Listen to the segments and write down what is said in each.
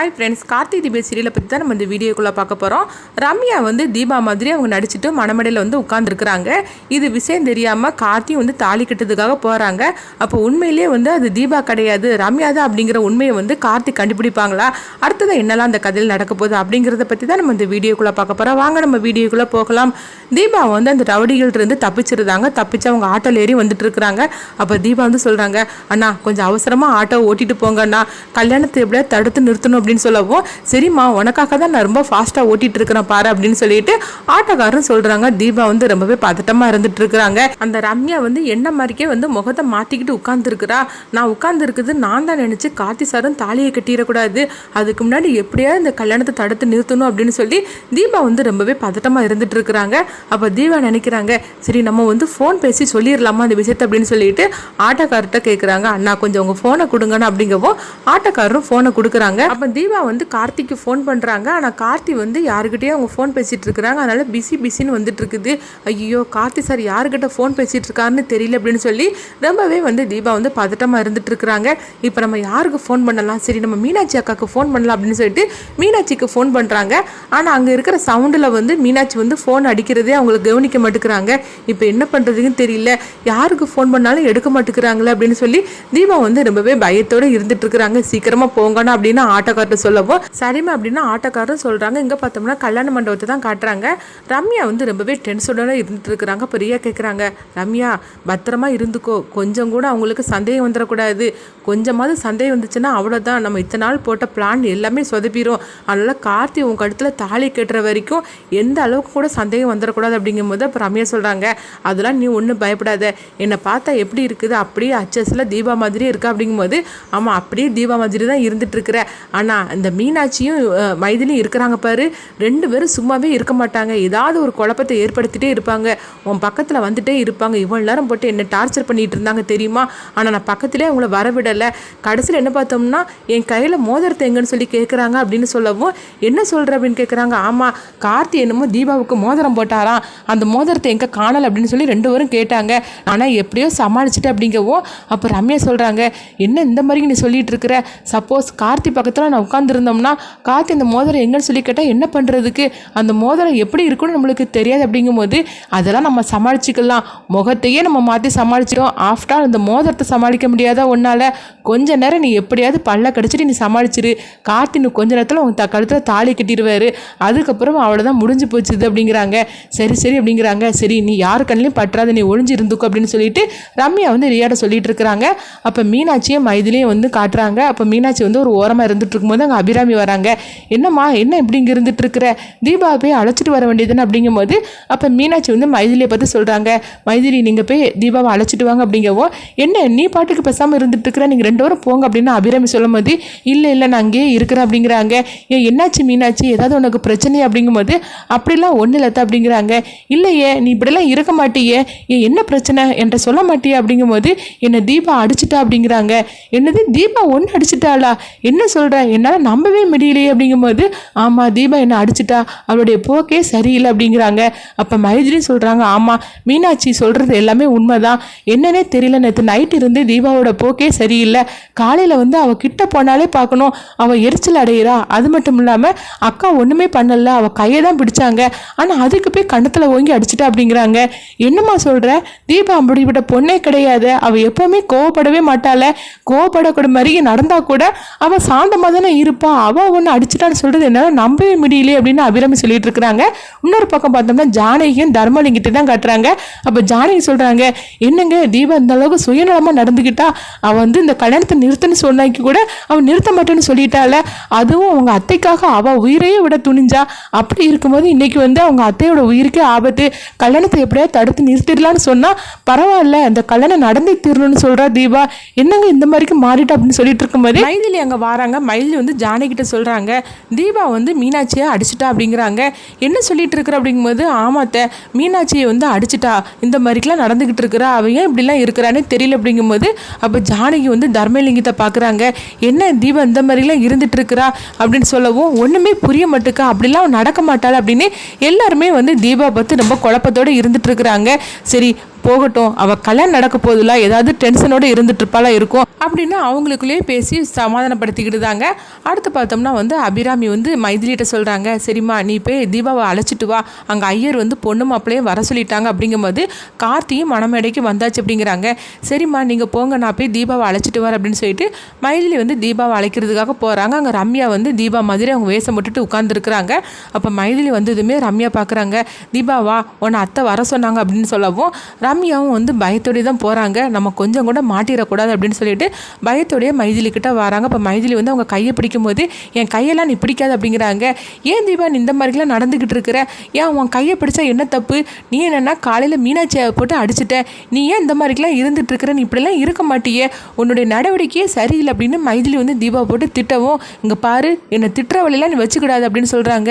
Hi friends, Karthi Deepa சீரியலை பற்றி தான் நம்ம இந்த வீடியோக்குள்ளே பார்க்க போகிறோம். ரம்யா வந்து தீபா மாதிரி அவங்க நடிச்சுட்டு மணமடையில் வந்து உட்காந்துருக்குறாங்க. இது விஷயம் தெரியாமல் கார்த்தி வந்து தாலி கட்டுறதுக்காக போகிறாங்க. அப்போ உண்மையிலேயே வந்து அது தீபா கிடையாது, ரம்யா தான் அப்படிங்கிற உண்மையை வந்து கார்த்தி கண்டுபிடிப்பாங்களா, அடுத்தது என்னெல்லாம் அந்த கதையில் நடக்க போகுது அப்படிங்கிறத பற்றி தான் நம்ம இந்த வீடியோக்குள்ளே பார்க்க போகிறோம். வாங்க நம்ம வீடியோக்குள்ளே போகலாம். தீபா வந்து அந்த ரவுடிகள்கிட்ட தப்பிச்சிருந்தாங்க. தப்பிச்சு அவங்க ஆட்டோவில் ஏறி வந்துட்டு இருக்கிறாங்க. அப்போ தீபா வந்து சொல்கிறாங்க, அண்ணா கொஞ்சம் அவசரமாக ஆட்டோ ஓட்டிட்டு போங்கண்ணா, கல்யாணத்தை எப்படியா தடுத்து நிறுத்தணும் அப்படின்னு சொல்லவும், சரிம்மா உனக்காக தான் நான் ரொம்ப ஃபாஸ்ட்டாக ஓட்டிட்டு இருக்கிறேன் பாரு அப்படின்னு சொல்லிட்டு ஆட்டோக்காரரும் சொல்கிறாங்க. தீபா வந்து ரொம்பவே பதட்டமாக இருந்துட்டு இருக்கிறாங்க. அந்த ரம்யா வந்து என்ன மாதிரிக்கே வந்து முகத்தை மாற்றிக்கிட்டு உட்காந்துருக்குறா. நான் உட்காந்துருக்குது நான் தான் நினச்சி கார்த்தி சாரும் தாலியை கட்டிடக்கூடாது, அதுக்கு முன்னாடி எப்படியாவது இந்த கல்யாணத்தை தடுத்து நிறுத்தணும் அப்படின்னு சொல்லி தீபா வந்து ரொம்பவே பதட்டமாக இருந்துட்டு இருக்கிறாங்க. அப்போ தீபா நினைக்கிறாங்க, சரி நம்ம வந்து ஃபோன் பேசி சொல்லிடலாமா அந்த விஷயத்தை அப்படின்னு சொல்லிட்டு ஆட்டோக்கார்ட்ட கேட்குறாங்க. அண்ணா கொஞ்சம் உங்கள் ஃபோனை கொடுங்கண்ணா அப்படிங்கவும் ஆட்டோக்காரரும் ஃபோனை கொடுக்குறாங்க. அப்போ தீபா வந்து கார்த்திக்கு ஃபோன் பண்ணுறாங்க. ஆனால் கார்த்தி வந்து யாருக்கிட்டேயோ அவங்க ஃபோன் பேசிகிட்டு இருக்கிறாங்க. அதனால் பிஸின்னு வந்துட்டு இருக்குது. ஐயோ கார்த்தி சார் யாருக்கிட்ட ஃபோன் பேசிகிட்டு இருக்காருன்னு தெரியல அப்படின்னு சொல்லி ரொம்பவே வந்து தீபா வந்து பதட்டமாக இருந்துட்டு இருக்கிறாங்க. இப்போ நம்ம யாருக்கு ஃபோன் பண்ணலாம், சரி நம்ம மீனாட்சி அக்காவுக்கு ஃபோன் பண்ணலாம் அப்படின்னு சொல்லிட்டு மீனாட்சிக்கு ஃபோன் பண்ணுறாங்க. ஆனால் அங்கே இருக்கிற சவுண்டில் வந்து மீனாட்சி வந்து ஃபோன் அடிக்கிறதே அவங்களுக்கு கவனிக்க மாட்டேங்கிறாங்க. இப்போ என்ன பண்ணுறதுன்னு தெரியல, யாருக்கு ஃபோன் பண்ணாலும் எடுக்க மாட்டேங்கிறாங்களே அப்படின்னு சொல்லி தீபா வந்து ரொம்பவே பயத்தோடு இருந்துட்டு இருக்கிறாங்க. சீக்கிரமாக போங்கண்ணா அப்படின்னு ஆட்டோக்கார்ட்ட சொல்லவும், சரிமா அப்படின்னா ஆட்டோக்காரரும் சொல்கிறாங்க. இங்கே பார்த்தோம்னா கல்யாண மண்டபத்தை தான் காட்டுறாங்க. ரம்யா வந்து ரொம்பவே டென்ஷனோட இருந்துட்டு இருக்கிறாங்க. இப்போ ரியா கேட்குறாங்க, ரம்யா பத்திரமா இருந்துக்கோ, கொஞ்சம் கூட அவங்களுக்கு சந்தேகம் வந்துடக்கூடாது, கொஞ்சமாவது சந்தேகம் வந்துச்சுன்னா அவ்வளோதான், நம்ம இத்தனை நாள் போட்ட பிளான் எல்லாமே சொதப்பிடும். அதனால் கார்த்தி உங்கள் கழுத்தில் தாலி கட்டுற வரைக்கும் எந்த அளவுக்கு கூட சந்தேகம் வந்துடக்கூடாது அப்படிங்கும்போது அப்போ ரம்யா சொல்கிறாங்க, அதெல்லாம் நீ ஒன்றும் பயப்படாத, என்னை பார்த்தா எப்படி இருக்குது அப்படியே அச்சஸில் தீபா மாதிரியே இருக்கா அப்படிங்கும்போது, ஆமாம் அப்படியே தீபா மாதிரி தான் இருந்துட்டு இருக்கிற, ஆனால் இந்த மீனாட்சியும் மைதிலியும் இருக்கிறாங்க பாரு, ரெண்டு பேரும் சும்மாவே இருக்க மாட்டாங்க, ஏதாவது ஒரு குழப்பத்தை ஏற்படுத்திட்டே இருப்பாங்க, உன் பக்கத்தில் வந்துட்டே இருப்பாங்க, இவ்வளோ நேரம் போட்டு என்ன டார்ச்சர் பண்ணிட்டு இருந்தாங்க தெரியுமா, ஆனால் நான் பக்கத்திலே அவங்கள வரவிடலை, கடைசியில் என்ன பார்த்தோம்னா என் கையில் மோதிரத்தை எங்கன்னு சொல்லி கேட்குறாங்க அப்படின்னு சொல்லவும், என்ன சொல்கிற அப்படின்னு கேட்குறாங்க. ஆமாம் கார்த்தி என்னமோ தீபாவுக்கு மோதிரம் போட்டாராம், அந்த மோதிரத்தை எங்கே காணலை அப்படின்னு சொல்லி ரெண்டு பேரும் கேட்டாங்க, ஆனால் எப்படியோ சமாளிச்சுட்டு அப்படிங்கவும், அப்போ ரம்யா சொல்கிறாங்க, என்ன இந்த மாதிரி நீ சொல்லிட்டு இருக்கிற, சப்போஸ் கார்த்தி பக்கத்தில் நான் உட்காந்துருந்தோம்னா கார்த்தி அந்த மோதிரம் எங்கன்னு சொல்லி கேட்டால் என்ன பண்ணுறதுக்கு, அந்த மோதிரம் எப்படி இருக்குன்னு நம்மளுக்கு தெரியாது அப்படிங்கும்போது அதெல்லாம் நம்ம சமாளிச்சுக்கலாம், முகத்தையே நம்ம மாற்றி சமாளிச்சிட்டோம், ஆஃப்டர் அந்த மோதிரத்தை சமாளிக்க முடியாதா ஒன்றால், கொஞ்ச நேரம் நீ எப்படியாவது பல்ல கடிச்சிட்டு நீ சமாளிச்சிரு, கார்த்தி இன்னும் கொஞ்ச நேரத்தில் உங்கள் கழுத்தில் தாலி கட்டிடுவார், அதுக்கப்புறம் அவ்வளோதான் முடிஞ்சு போச்சுது அப்படிங்கிறாங்க. சரி அப்படிங்கிறாங்க. சரி நீ யாரு கண்ணிலையும் பற்றாத, நீ ஒழிஞ்சு இருந்துக்கும் அப்படின்னு சொல்லிட்டு ரம்யா வந்து ரியாட சொல்லிட்டு இருக்கிறாங்க. அப்போ மீனாட்சியும் மைதிலையும் வந்து காட்டுறாங்க. அப்போ மீனாட்சி வந்து ஒரு ஓரமாக இருந்துட்டு இருக்கும்போது அங்கே அபிராமி வராங்க. என்னம்மா என்ன இப்படி இங்கே இருந்துட்டு இருக்கிற, தீபா போய் அழைச்சிட்டு வர வேண்டியதுன்னு அப்படிங்கும்போது அப்போ மீனாட்சி வந்து மைதிலியை பார்த்து சொல்கிறாங்க, மைதிலி நீங்கள் போய் தீபாவை அழைச்சிட்டு வாங்க அப்படிங்கவும், என்ன நீ பாட்டுக்கு பேசாமல் இருந்துட்டு இருக்கிற, நீங்கள் ரெண்டு பேரும் போங்க அப்படின்னு அபிராமி சொல்லும் போது, இல்லை நான் அங்கேயே இருக்கிறேன் அப்படிங்கிறாங்க. ஏன் என்னாச்சு மீனாட்சி, ஏதாவது உனக்கு பிரச்சனை அப்படிங்கும்போது, அப்படிலாம் ஒன்றும் இல்லத்த அப்படிங்கிறாங்க. இல்லையே நீ இப்படிலாம் இருக்க மாட்டியே, ஏன் என்ன பிரச்சனை என்கிட்ட சொல்ல மாட்டியே அப்படிங்கும்போது, என்னை தீபா அடிச்சிட்டா அப்படிங்கிறாங்க. என்னது தீபா ஒன்று அடிச்சிட்டாளா, என்ன சொல்கிற, என்னால் நம்பவே முடியலையே அப்படிங்கும்போது, ஆமாம் தீபா என்னை அடிச்சிட்டா, அவளுடைய போக்கே சரியில்லை அப்படிங்கிறாங்க. அப்போ மைதிலி சொல்கிறாங்க, ஆமாம் மீனாட்சி சொல்கிறது எல்லாமே உண்மைதான், என்னன்னே தெரியல, நேற்று நைட் இருந்து தீபாவோட போக்கே சரியில்லை, காலையில் வந்து அவள் கிட்ட போனாலே பார்க்கணும் அவள் எரிச்சல் அடையிறா, அது மட்டும் இல்லாமல் அக்கா ஒன்றுமே பண்ணல, அவள் கையை தான் பிடிச்சாங்க, ஆனால் அதுக்கு போய் கண்ணத்தில் ஓங்கி அடிச்சிட்டா அப்படிங்கிறாங்க. என்னம்மா சொல்கிற, தீபா அப்படிப்பட்ட பொண்ணே கிடையாது, அவள் எப்போவுமே கோவப்படவே மாட்டாள, கோவப்படக்கூட மாதிரி நடந்தால் கூட அவள் சாந்தமாக தானே இருப்பாள், அவள் ஒன்று அடிச்சிட்டான்னு சொல்கிறது என்னால் நம்பவே முடியலையே அப்படின்னு அபிராமி சொல்லிட்டு இருக்கிறாங்க. இன்னொரு பக்கம் பார்த்தோம்னா ஜானகியும் தர்மலிங்கிட்ட தான் காட்டுறாங்க. அப்போ ஜானகி சொல்கிறாங்க, என்னங்க தீபா இந்த அளவுக்கு சுயநலமாக நடந்துக்கிட்டா, அவள் வந்து இந்த கல்யாணத்தை நிறுத்தன்னு சொன்னாக்கி கூட அவள் நிறுத்த மாட்டேன்னு சொல்லிட்டால, அதுவும் அவங்க அத்தைக்காக அவள் உயிரையே விட துணிஞ்சா, அப்படி இருக்கும்போது இன்னைக்கு வந்து அவங்க அத்தையோட உயிருக்கே ஆபத்து, கல்யாணத்தை எப்படியா தடுத்து நிறுத்திடலான்னு சொன்னால் பரவாயில்ல, அந்த கல்யாணம் நடந்தே தீரணும்னு சொல்கிறா தீபா, என்னங்க இந்த மாதிரிக்கு மாறிட்டா அப்படின்னு சொல்லிட்டு இருக்கும்போது மைதிலி அங்கே வராங்க. மைதிலி வந்து ஜானகிட்ட சொல்கிறாங்க, தீபா வந்து மீனாட்சியை அடிச்சிட்டா அப்படிங்கிறாங்க. என்ன சொல்லிட்டு இருக்கிற அப்படிங்கும்போது, ஆமாத்த மீனாட்சியை வந்து அடிச்சிட்டா, இந்த மாதிரிக்கெலாம் நடந்துக்கிட்டு இருக்கிறா, அவன் ஏன் இப்படிலாம் இருக்கிறானே தெரியல அப்படிங்கும்போது அப்போ ஜானகி வந்து தர்மலிங்கத்தை பார்க்குறாங்க. என்ன தீபா இந்த மாதிரிலாம் இருந்துட்டு இருக்கிறா அப்படின்னு சொல்லவும், ஒன்றுமே புரிய மாட்டுக்கா, அப்படிலாம் நடக்க மாட்டாள் அப்படின்னு எல்லாருமே வந்து தீபா பார்த்து ரொம்ப குழப்பத்தோடு இருந்துட்டு இருக்கிறாங்க. சரி போகட்டும், அவள் கல்யாணம் நடக்க போதில்ல, ஏதாவது டென்ஷனோடு இருந்துட்டு இருப்பாளா இருக்கும் அப்படின்னு அவங்களுக்குள்ளேயே பேசி சமாதானப்படுத்திக்கிட்டுதாங்க. அடுத்து பார்த்தோம்னா வந்து அபிராமி வந்து மைதிலிகிட்ட சொல்கிறாங்க, சரிம்மா நீ போய் தீபாவை அழைச்சிட்டு வா, அங்கே ஐயர் வந்து பொண்ணு மாப்பிள்ளையே வர சொல்லிட்டாங்க அப்படிங்கும்போது கார்த்தியும் மணமேடைக்கு வந்தாச்சு அப்படிங்கிறாங்க. சரிம்மா நீங்கள் போங்க, நான் போய் தீபாவை அழைச்சிட்டு வரேன் அப்படின்னு சொல்லிட்டு மைதிலி வந்து தீபாவை அழைக்கிறதுக்காக போகிறாங்க. அங்கே ரம்யா வந்து தீபா மாதிரி அவங்க வேஷம் போட்டுட்டு உட்காந்துருக்குறாங்க. அப்போ மைதிலி வந்ததுமே ரம்யா பார்க்குறாங்க, தீபாவா உன்னை அத்தை வர சொன்னாங்க அப்படின்னு சொல்லவும் ரம்யாவும் வந்து பயத்தோடய தான் போகிறாங்க, நம்ம கொஞ்சம் கூட மாட்டிடக்கூடாது அப்படின்னு சொல்லிட்டு பயத்தோடைய மைதிலி கிட்ட வராங்க. அப்போ மைதிலி வந்து அவங்க கையை பிடிக்கும் போது என் கையெல்லாம் நீ பிடிக்காது அப்படிங்கிறாங்க. ஏன் தீபா நீ இந்த மாதிரிலாம் நடந்துக்கிட்டு இருக்கிற, ஏன் உன் கையை பிடிச்சா என்ன தப்பு, நீ என்னென்னா காலையில் மீனாட்சியை போட்டு அடிச்சிட்ட, நீ ஏன் இந்த மாதிரிலாம் இருந்துட்டு இருக்கிற, நீ இப்படிலாம் இருக்க மாட்டியே, உன்னுடைய நடவடிக்கையே சரியில்லை அப்படின்னு மைதிலி வந்து தீபா போட்டு திட்டவும், இங்கே பாரு என்னை திட்டுற வழியெல்லாம் நீ வச்சுக்கிடாது அப்படின்னு சொல்கிறாங்க.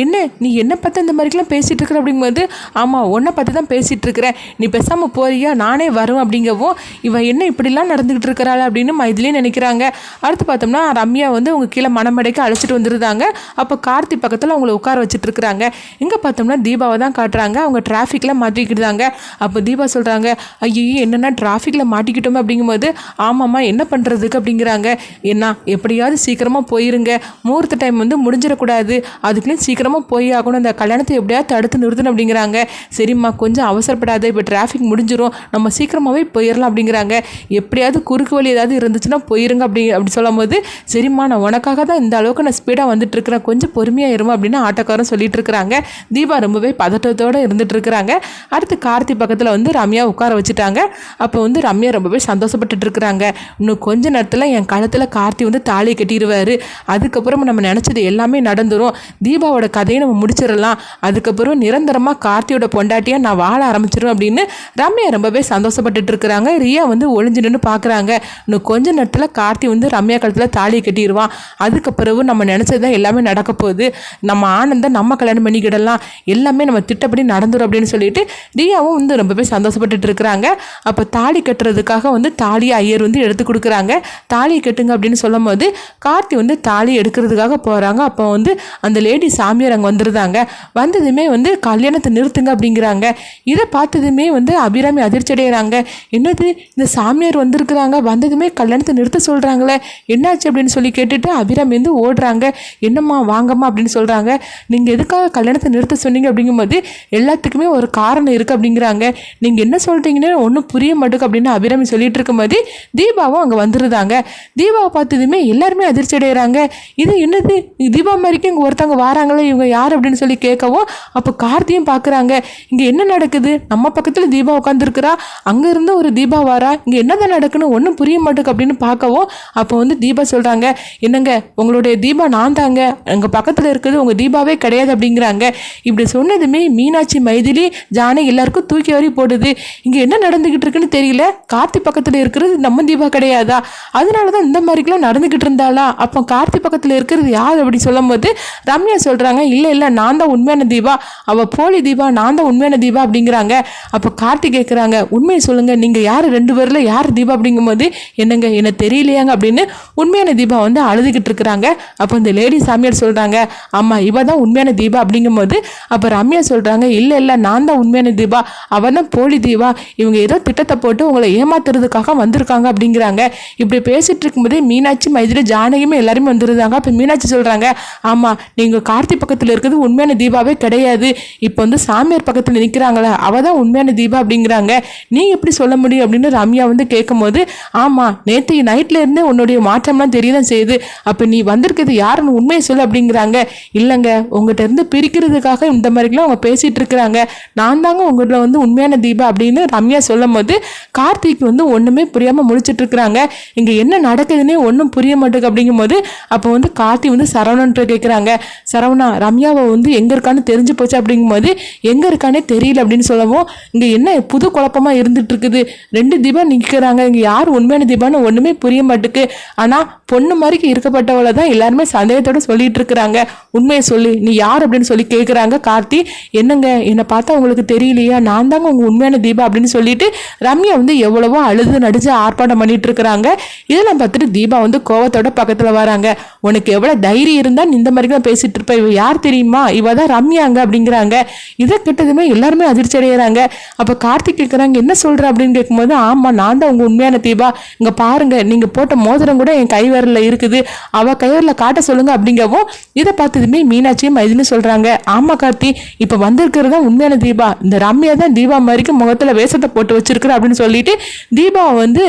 என்ன நீ என்னை பார்த்து இந்த மாதிரிலாம் பேசிகிட்டு இருக்கிற அப்படிங்கும்போது, ஆமாம் உன்னை பார்த்து தான் பேசிகிட்டு இருக்கிறேன், நீ பேசாமல் போறியா, நானே வரும் அப்படிங்கவும் இவன் என்ன இப்படிலாம் நடந்துக்கிட்டு இருக்கிறாள் அப்படின்னு மைதிலியும் நினைக்கிறாங்க. அடுத்து பார்த்தோம்னா ரம்யா வந்து அவங்க கீழே மணமடைக்கு அழைச்சிட்டு வந்துருந்தாங்க. அப்போ கார்த்தி பக்கத்தில் அவங்கள உட்கார வச்சுட்டு இருக்கிறாங்க. இங்கே பார்த்தோம்னா தீபாவை தான் காட்டுறாங்க, அவங்க டிராஃபிக்கில் மாட்டிக்கிட்டுதாங்க. அப்போ தீபா சொல்கிறாங்க, ஐயோ என்னென்னா டிராஃபிக்கில் மாட்டிக்கிட்டோம் அப்படிங்கும்போது, ஆமாம்மா என்ன பண்ணுறதுக்கு அப்படிங்கிறாங்க. என்ன எப்படியாவது சீக்கிரமாக போயிருங்க, முகூர்த்த டைம் வந்து முடிஞ்சிடக்கூடாது, அதுக்குள்ளேயும் சீக்கிரமாக போய் ஆகணும், அந்த கல்யாணத்தை எப்படியாவது தடுத்து நிறுத்தணும் அப்படிங்கிறாங்க. சரிம்மா கொஞ்சம் அவசரப்படாத, இப்போ டிராஃபிக் முடிஞ்சிடும், நம்ம சீக்கிரமாகவே போயிடலாம் அப்படிங்கிறாங்க. எப்படியாவது குறுக்கு வழி ஏதாவது இருந்துச்சுன்னா போயிருங்க அப்படி சொல்லும் போது, சரிம்மா நான் உனக்காக தான் இந்த அளவுக்கு நான் ஸ்பீடாக வந்துட்டு இருக்கிறேன், கொஞ்சம் பொறுமையாக இருமா அப்படின்னு ஆட்டோக்காரன் சொல்லிட்டு இருக்கிறாங்க. தீபா ரொம்பவே பதட்டத்தோடு இருந்துட்டு இருக்கிறாங்க. அடுத்து கார்த்தி பக்கத்தில் வந்து ரம்யா உட்கார வச்சுட்டாங்க. அப்போ வந்து ரம்யா ரொம்பவே சந்தோஷப்பட்டுட்டு இருக்கிறாங்க. இன்னும் கொஞ்ச நேரத்தில் என் கழுத்தில் கார்த்தி வந்து தாலியை கட்டிடுவார், அதுக்கப்புறம் நம்ம நினச்சது எல்லாமே நடந்துடும், தீபாவோட கதையை நம்ம முடிச்சிடலாம், அதுக்கப்புறம் நிரந்தரமாக கார்த்தியோட பொண்டாட்டியாக நான் வாழ ஆரம்பிச்சிடும் அப்படின்னு ரம்யா ரொம்பவே சந்தோஷப்பட்டுட்டு இருக்கிறாங்க. ரியா வந்து ஒளிஞ்சு நின்று பார்க்குறாங்க. இன்னும் கொஞ்ச நேரத்தில் கார்த்தி வந்து ரம்யா கழுத்தில் தாலியை கட்டிடுவான், அதுக்கப்புறம் நம்ம நினச்சது தான் எல்லாமே நடக்க போகுது, நம்ம ஆனந்தை நம்ம கல்யாணம் பண்ணிக்கிடலாம், எல்லாமே நம்ம திட்டப்படி நடந்துடும் அப்படின்னு சொல்லிட்டு ரியாவும் வந்து ரொம்பவே சந்தோஷப்பட்டுட்டு இருக்கிறாங்க. அப்போ தாலி கட்டுறதுக்காக வந்து தாலியை ஐயர் வந்து எடுத்து கொடுக்குறாங்க. தாலியை கட்டுங்க அப்படின்னு சொல்லும் போது கார்த்தி வந்து தாலி எடுக்கிறதுக்காக போகிறாங்க. அப்போ வந்து அந்த லேடி சாமியார் அங்கே வந்துருந்தாங்க. வந்ததுமே வந்து கல்யாணத்தை நிறுத்துங்க அப்படிங்கிறாங்க. இதை பார்த்ததுமே வந்து அபிராமி அதிர்ச்சி அடைகிறாங்க. என்னது இந்த சாமியார் வந்திருக்கிறாங்க, வந்ததுமே கல்யாணத்தை நிறுத்த சொல்கிறாங்களே, என்னாச்சு அப்படின்னு சொல்லி கேட்டுட்டு அபிராமி வந்து ஓடுறாங்க. என்னம்மா வாங்கம்மா அப்படின்னு சொல்கிறாங்க. நீங்கள் எதுக்காக கல்யாணத்தை நிறுத்த சொன்னீங்க அப்படிங்கும்போது, எல்லாத்துக்குமே ஒரு காரணம் இருக்குது அப்படிங்கிறாங்க. நீங்கள் என்ன சொல்கிறீங்கன்னு ஒன்றும் புரிய மாட்டேங்க அப்படின்னு அபிராமி சொல்லிட்டு இருக்கும்போது தீபாவும் அங்கே வந்துருந்தாங்க. தீபாவை பார்த்ததுமே எல்லாருமே அதிர்ச்சி அடைகிறாங்க. இது என்னது தீபா மாதிரிக்கு இங்கே ஒருத்தவங்க வராங்களே, இவங்க யார் அப்படின்னு சொல்லி கேட்கவும் அப்போ கார்த்தியும் பார்க்குறாங்க. இங்கே என்ன நடக்குது, நம்ம பக்கத்தில் தீபா உட்காந்துருக்குறா, அங்கே இருந்து ஒரு தீபா வாரா, இங்கே என்னதான் நடக்குன்னு ஒன்றும் புரிய மாட்டேங்க அப்படின்னு பார்க்கவும் அப்போ வந்து தீபா சொல்கிறாங்க, என்னங்க உங்களுடைய தீபா நான் தாங்க, எங்கள் பக்கத்தில் இருக்குது உங்கள் தீபாவே கிடையாது அப்படிங்கிறாங்க. இப்படி சொன்னதுமே மீனாட்சி மைதிலி ஜானகி எல்லாருக்கும் தூக்கி வரி போடுது. இங்கே என்ன நடந்துக்கிட்டு இருக்குன்னு தெரியல, கார்த்தி பக்கத்தில் இருக்கிறது நம்ம தீபா கிடையாதா, அதனால தான் இந்த மாதிரிக்கெல்லாம் நடந்துக்கிட்டு இருந்தாளா, அப்போ கார்த்தி பக்கத்தில் இருக்கிறது யார் அப்படி சொல்லும் போது ரம்யா சொல்கிறாங்க, இல்லை நான் தான் உண்மையான தீபா, அவள் போலி தீபா, நான் தான் உண்மையான தீபா அப்படிங்கிறாங்க. அப்போ கார்த்தி கேட்குறாங்க, உண்மையை சொல்லுங்கள், நீங்கள் யார், ரெண்டு பேரில் யார் தீபா அப்படிங்கும்போது, என்னங்க என்ன தெரியலையாங்க அப்படின்னு உண்மையான தீபா வந்து அழுதுகிட்டு இருக்கிறாங்க. அப்போ இந்த லேடி சாமியார் சொல்கிறாங்க, ஆமாம் இவ தான் உண்மையான தீபா அப்படிங்கும்போது அப்போ ரம்யா சொல்கிறாங்க, இல்லை நான் தான் உண்மையான தீபா, அவன் தான் போலி தீபா, இவங்க ஏதோ திட்டத்தை போட்டு உங்களை ஏமாத்துறதுக்காக வந்திருக்காங்க அப்படிங்கிறாங்க. இப்படி பேசிட்டு இருக்கும்போதே மீனாட்சி மைதிலி ஜானகியுமே எல்லாருமே வந்துருந்தாங்க. அப்போ மீனாட்சி சொல்கிறாங்க, ஆமாம் நீங்கள் கார்த்தி பக்கத்தில் இருக்கிறது உண்மையான தீபாவே கிடையாது, இப்போ வந்து சாமியார் பக்கத்தில் நிற்கிறாங்களே அவள் தான் உண்மையான தீபா அப்படிங்கிறாங்க. நீ எப்படி சொல்ல முடியும் அப்படின்னு ரம்யா வந்து கேட்கும்போது, ஆமாம் நேற்று நைட்டில் இருந்தே உன்னுடைய மாற்றம்லாம் தெரியதான் செய்யுது, அப்போ நீ வந்திருக்கிறது யாருன்னு உண்மையை சொல்லு அப்படிங்கிறாங்க. இல்லைங்க உங்கள்கிட்ட இருந்து பிரிக்கிறதுக்காக இந்த மாதிரிலாம் அவங்க பேசிகிட்டு இருக்கிறாங்க, நான் தாங்க உங்கள்கிட்ட வந்து உண்மையான தீபா அப்படின்னு ரம்யா சொல்லும் போது கார்த்திக் வந்து ஒன்றுமே புரியாமல் முழிச்சிட்டு இருக்கிறாங்க. இங்கே என்ன நடக்குதுன்னே ஒன்றும் புரிய மாட்டேங்குது அப்படிங்கும்போது அப்போ வந்து கார்த்தி வந்து சரவணன்ட்டு கேட்குறாங்க, சரவணா ரம்யாவை வந்து எங்கே இருக்கான்னு தெரிஞ்சு போச்சு அப்படிங்கும்போது எங்கே இருக்கானே தெரியல அப்படின்னு சொல்லவும் இங்கே என்ன புது குழப்பமாக இருந்துட்டு இருக்குது, ரெண்டு தீபா நிற்கிறாங்க, இங்கே யார் உண்மையான தீபான்னு ஒன்றுமே புரிய மாட்டேக்கு, ஆனால் பொண்ணு மாதிரிக்கு இருக்கப்பட்டவளை தான் எல்லாருமே சந்தேகத்தோடு சொல்லிட்டு இருக்கிறாங்க, உண்மையை சொல்லி நீ யார் அப்படின்னு சொல்லி கேட்குறாங்க. கார்த்தி என்னங்க என்னை பார்த்தா உங்களுக்கு தெரியலையா, நான் தாங்க உங்கள் உண்மையான தீபா அப்படின்னு சொல்லிட்டு ரம்யா வந்து எவ்வளவோ அழுது நடிச்சு ஆர்ப்பாட்டம் பண்ணிட்டு இருக்கிறாங்க. இதெல்லாம் பார்த்துட்டு தீபா வந்து கோவத்தோட பக்கத்தில் வராங்க. உனக்கு எவ்வளோ தைரியம் இருந்தால் இந்த மாதிரி தான் பேசிட்டு இருப்ப, இவ யார் தெரியுமா, இவ தான் ரம்யாங்க அப்படிங்கிறாங்க. இதை கிட்டதுமே எல்லாருமே அதிர்ச்சி அடைகிறாங்க. அப்போ கார்த்திக் கேட்குறாங்க என்ன சொல்கிற அப்படின்னு கேட்கும்போது ஆமாம் நான் தான் உங்கள் உண்மையான தீபா, இங்கே பாருங்க நீங்கள் போட்ட மோதிரம் கூட என் கை விரலில் இருக்குது, அவள் கை விரலில் காட்ட சொல்லுங்க அப்படிங்கவும் இதை பார்த்ததுமே மீனாட்சியும் மைதின்னு சொல்கிறாங்க ஆமாம் கார்த்தி இப்போ வந்திருக்கிறது தான் உண்மையான தீபா, இந்த ரம்யா தான் தீபா மாதிரிக்கு முகத்தில் வேஷத்தை போட்டு வச்சிருக்கிற அப்படின்னு சொல்லிட்டு தீபாவை வந்து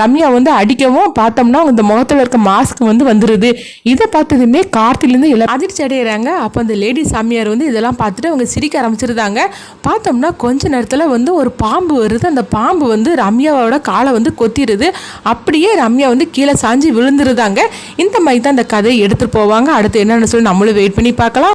ரம்யா வந்து அடிக்கவும் பார்த்தோம்னா இந்த முகத்தில் இருக்க மாஸ்க் வந்து வந்துடுது. இதை பார்த்ததுமே கார்த்திலேருந்து எல்லாம் அதிர்ச்சி அடைகிறாங்க. அப்போ அந்த லேடி சாமியார் வந்து இதெல்லாம் பார்த்துட்டு அவங்க சிரிக்க ஆரம்பிச்சிருந்தாங்க. பார்த்தோம்னா கொஞ்ச நேரத்தில் வந்து ஒரு பாம்பு வருது, அந்த பாம்பு வந்து ரம்யாவோட காலை வந்து கொத்திடுது, அப்படியே ரம்யா வந்து கீழே சாஞ்சி விழுந்துருதாங்க. இந்த மாதிரி தான் அந்த கதையை எடுத்துகிட்டு போவாங்க. அடுத்து என்னென்னு சொல்லி நம்மளும் வெயிட் பண்ணி பார்க்கலாம்.